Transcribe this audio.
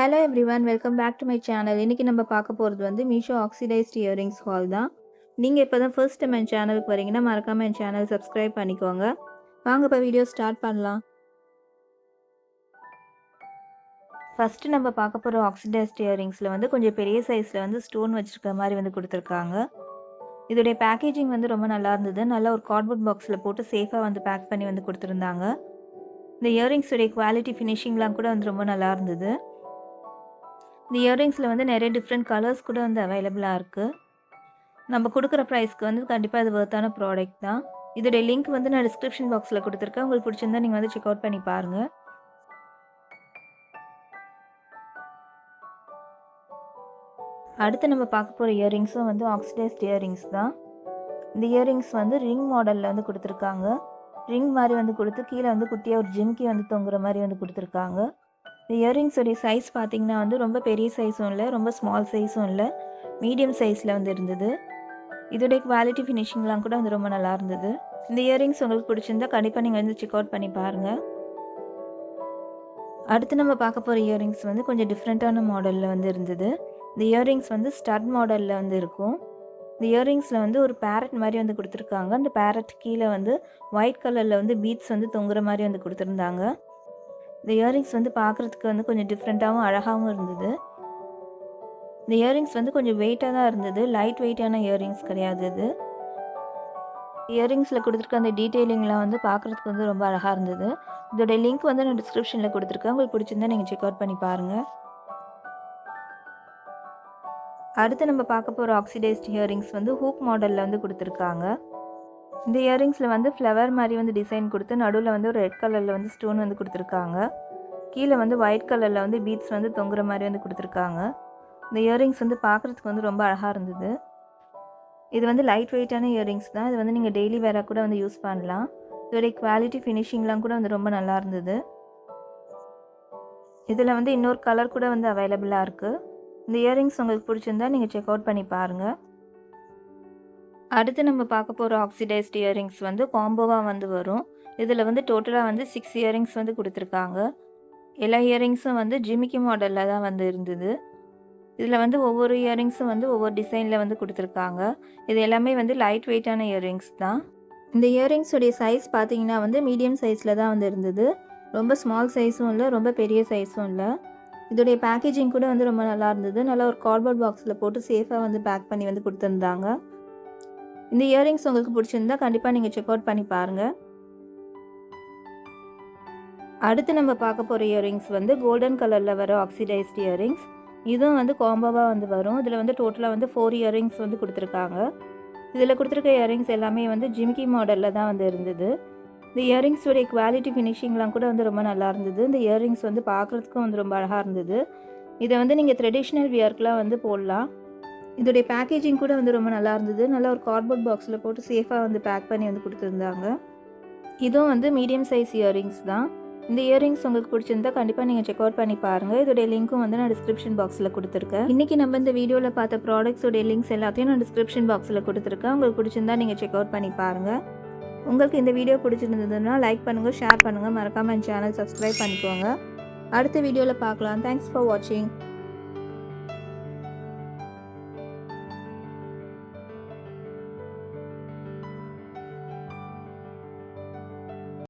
Hello everyone welcome back to my channel. இன்னைக்கு நம்ம பார்க்க போகிறது வந்து மீஷோ ஆக்சிடைஸ்ட் இயரிங்ஸ் ஹால் தான். நீங்கள் இப்போ தான் ஃபர்ஸ்ட் டைம் என் சேனலுக்கு வரீங்கன்னா மறக்காமல் என் சேனல் சப்ஸ்கிரைப் பண்ணிக்கோங்க. வாங்க இப்போ வீடியோ ஸ்டார்ட் பண்ணலாம். ஃபஸ்ட்டு நம்ம பார்க்க போகிற ஆக்சிடைஸ்ட் இயரிங்ஸில் வந்து கொஞ்சம் பெரிய சைஸில் வந்து ஸ்டோன் வச்சுருக்க மாதிரி வந்து கொடுத்துருக்காங்க. இதோடைய பேக்கேஜிங் வந்து ரொம்ப நல்லா இருந்தது. நல்லா ஒரு கார்ட்போர்ட் பாக்ஸில் போட்டு சேஃபாக வந்து பேக் பண்ணி வந்து கொடுத்துருந்தாங்க. இந்த இயரிங்ஸுடைய குவாலிட்டி ஃபினிஷிங்லாம் கூட வந்து ரொம்ப நல்லா இருந்தது. இந்த இயரிங்ஸில் வந்து நிறைய டிஃப்ரெண்ட் கலர்ஸ் கூட வந்து அவைலபிளாக இருக்குது. நம்ம கொடுக்குற ப்ரைஸ்க்கு வந்து கண்டிப்பாக இது வர்த்தான ப்ராடக்ட் தான். இதோடைய லிங்க் வந்து நான் டிஸ்கிரிப்ஷன் பாக்ஸில் கொடுத்துருக்கேன். உங்களுக்கு பிடிச்சிருந்தா நீங்கள் வந்து செக் அவுட் பண்ணி பாருங்கள். அடுத்து நம்ம பார்க்க போகிற இயரிங்ஸும் வந்து ஆக்சிடைஸ்ட் இயரிங்ஸ் தான். இந்த இயரிங்ஸ் வந்து ரிங் மாடலில் வந்து கொடுத்துருக்காங்க. ரிங் மாதிரி வந்து கொடுத்து கீழே வந்து குட்டியாக ஒரு ஜிம்கி வந்து தொங்குற மாதிரி வந்து கொடுத்துருக்காங்க. இந்த இயரிங்ஸோடைய சைஸ் பார்த்திங்கன்னா வந்து ரொம்ப பெரிய சைஸும் இல்லை, ரொம்ப ஸ்மால் சைஸும் இல்லை, மீடியம் சைஸில் வந்து இருந்தது. இதோடைய குவாலிட்டி ஃபினிஷிங்லாம் கூட வந்து ரொம்ப நல்லா இருந்தது. இந்த இயரிங்ஸ் உங்களுக்கு பிடிச்சிருந்தா கண்டிப்பாக நீங்கள் வந்து செக் அவுட் பண்ணி பாருங்கள். அடுத்து நம்ம பார்க்க போகிற இயரிங்ஸ் வந்து கொஞ்சம் டிஃப்ரெண்ட்டான மாடலில் வந்து இருந்தது. இந்த இயரிங்ஸ் வந்து ஸ்டட் மாடலில் வந்து இருக்கும். இந்த இயரிங்ஸில் வந்து ஒரு பேரட் மாதிரி வந்து கொடுத்துருக்காங்க. அந்த பேரட் கீழே வந்து ஒயிட் கலரில் வந்து பீட்ஸ் வந்து தொங்குற மாதிரி வந்து கொடுத்துருந்தாங்க. இந்த இயரிங்ஸ் வந்து பார்க்குறதுக்கு வந்து கொஞ்சம் டிஃப்ரெண்ட்டாகவும் அழகாகவும் இருந்தது. இந்த இயரிங்ஸ் வந்து கொஞ்சம் வெயிட்டாக தான் இருந்தது. லைட் வெயிட்டான இயரிங்ஸ் கிடையாது இது. இயரிங்ஸில் கொடுத்துருக்க அந்த டீட்டெயிலிங்லாம் வந்து பார்க்குறதுக்கு வந்து ரொம்ப அழகாக இருந்தது. இதோடைய லிங்க் வந்து நான் டிஸ்கிரிப்ஷனில் கொடுத்துருக்கேன். உங்களுக்கு பிடிச்சிருந்தா நீங்கள் செக் அவுட் பண்ணி பாருங்கள். அடுத்து நம்ம பார்க்க போகிற ஆக்சிடைஸ்ட் இயரிங்ஸ் வந்து ஹூக் மாடலில் வந்து கொடுத்துருக்காங்க. இந்த இயரிங்ஸில் வந்து ஃப்ளவர் மாதிரி வந்து டிசைன் கொடுத்து நடுவில் வந்து ஒரு ரெட் கலரில் வந்து ஸ்டோன் வந்து கொடுத்துருக்காங்க. கீழே வந்து ஒயிட் கலரில் வந்து பீட்ஸ் வந்து தொங்குற மாதிரி வந்து கொடுத்துருக்காங்க. இந்த இயரிங்ஸ் வந்து பார்க்குறதுக்கு வந்து ரொம்ப அழகாக இருந்தது. இது வந்து லைட் வெயிட்டான இயரிங்ஸ் தான். இது வந்து நீங்கள் டெய்லி வேராக கூட வந்து யூஸ் பண்ணலாம். இதோடைய குவாலிட்டி ஃபினிஷிங்லாம் கூட வந்து ரொம்ப நல்லா இருந்தது. இதில் வந்து இன்னொரு கலர் கூட வந்து அவைலபிளாக இருக்குது. இந்த இயரிங்ஸ் உங்களுக்கு பிடிச்சிருந்தா நீங்கள் செக் அவுட் பண்ணி பாருங்கள். அடுத்து நம்ம பார்க்க போகிற ஆக்சிடைஸ்ட் இயரிங்ஸ் வந்து காம்போவாக வந்து வரும். இதில் வந்து டோட்டலாக வந்து 6 இயரிங்ஸ் வந்து கொடுத்துருக்காங்க. எல்லா இயரிங்ஸும் வந்து ஜிமிக்கி மாடலில் தான் வந்து இருந்தது. இதில் வந்து ஒவ்வொரு இயரிங்ஸும் வந்து ஒவ்வொரு டிசைனில் வந்து கொடுத்துருக்காங்க. இது எல்லாமே வந்து லைட் வெயிட்டான இயரிங்ஸ் தான். இந்த இயரிங்ஸுடைய சைஸ் பார்த்தீங்கன்னா வந்து மீடியம் சைஸில் தான் வந்து இருந்தது. ரொம்ப ஸ்மால் சைஸும் இல்லை, ரொம்ப பெரிய சைஸும் இல்லை. இதோடைய பேக்கேஜிங் கூட வந்து ரொம்ப நல்லா இருந்தது. நல்லா ஒரு கார்ட்போர்ட் பாக்ஸில் போட்டு சேஃபாக வந்து பேக் பண்ணி வந்து கொடுத்துருந்தாங்க. இந்த இயரிங்ஸ் உங்களுக்கு பிடிச்சிருந்தா கண்டிப்பாக நீங்கள் செக் அவுட் பண்ணி பாருங்கள். அடுத்து நம்ம பார்க்க போகிற இயரிங்ஸ் வந்து கோல்டன் கலரில் வர ஆக்சிடைஸ்ட் இயரிங்ஸ். இதுவும் வந்து காம்போவாக வந்து வரும். இதில் வந்து டோட்டலாக வந்து 4 இயரிங்ஸ் வந்து கொடுத்துருக்காங்க. இதில் கொடுத்துருக்க இயரிங்ஸ் எல்லாமே வந்து ஜிமிக்கி மாடலில் தான் வந்து இருந்தது. இந்த இயரிங்ஸோடைய குவாலிட்டி ஃபினிஷிங்லாம் கூட வந்து ரொம்ப நல்லா இருந்தது. இந்த இயரிங்ஸ் வந்து பார்க்குறதுக்கும் வந்து ரொம்ப அழகாக இருந்தது. இதை வந்து நீங்கள் ட்ரெடிஷ்னல் வியர்க்கெலாம் வந்து போடலாம். இதோடைய பேக்கேஜிங் கூட வந்து ரொம்ப நல்லா இருந்தது. நல்லா ஒரு கார்ட்போர்ட் பாக்ஸில் போட்டு சேஃபாக வந்து பேக் பண்ணி வந்து கொடுத்துருந்தாங்க. இதுவும் வந்து மீடியம் சைஸ் இயரிங்ஸ் தான். இந்த இயரிங்ஸ் உங்களுக்கு பிடிச்சிருந்தா கண்டிப்பாக நீங்கள் செக் அவுட் பண்ணி பாருங்கள். இதோடைய லிங்க்கும் வந்து நான் டிஸ்கிரிப்ஷன் பாக்ஸில் கொடுத்துருக்கேன். இன்றைக்கி நம்ம இந்த வீடியோவில் பார்த்த ப்ராடக்ட்ஸோடைய லிங்க்ஸ் எல்லாத்தையும் நான் டிஸ்கிரிப்ஷன் பாக்ஸில் கொடுத்துருக்கேன். உங்களுக்கு பிடிச்சிருந்தா நீங்கள் செக் அவுட் பண்ணி பாருங்கள். உங்களுக்கு இந்த வீடியோ பிடிச்சிருந்ததுன்னா லைக் பண்ணுங்கள், ஷேர் பண்ணுங்கள், மறக்காமல் என் சேனல் சப்ஸ்கிரைப் பண்ணிக்கோங்க. அடுத்த வீடியோவில் பார்க்கலாம். தேங்க்ஸ் ஃபார் வாட்சிங்.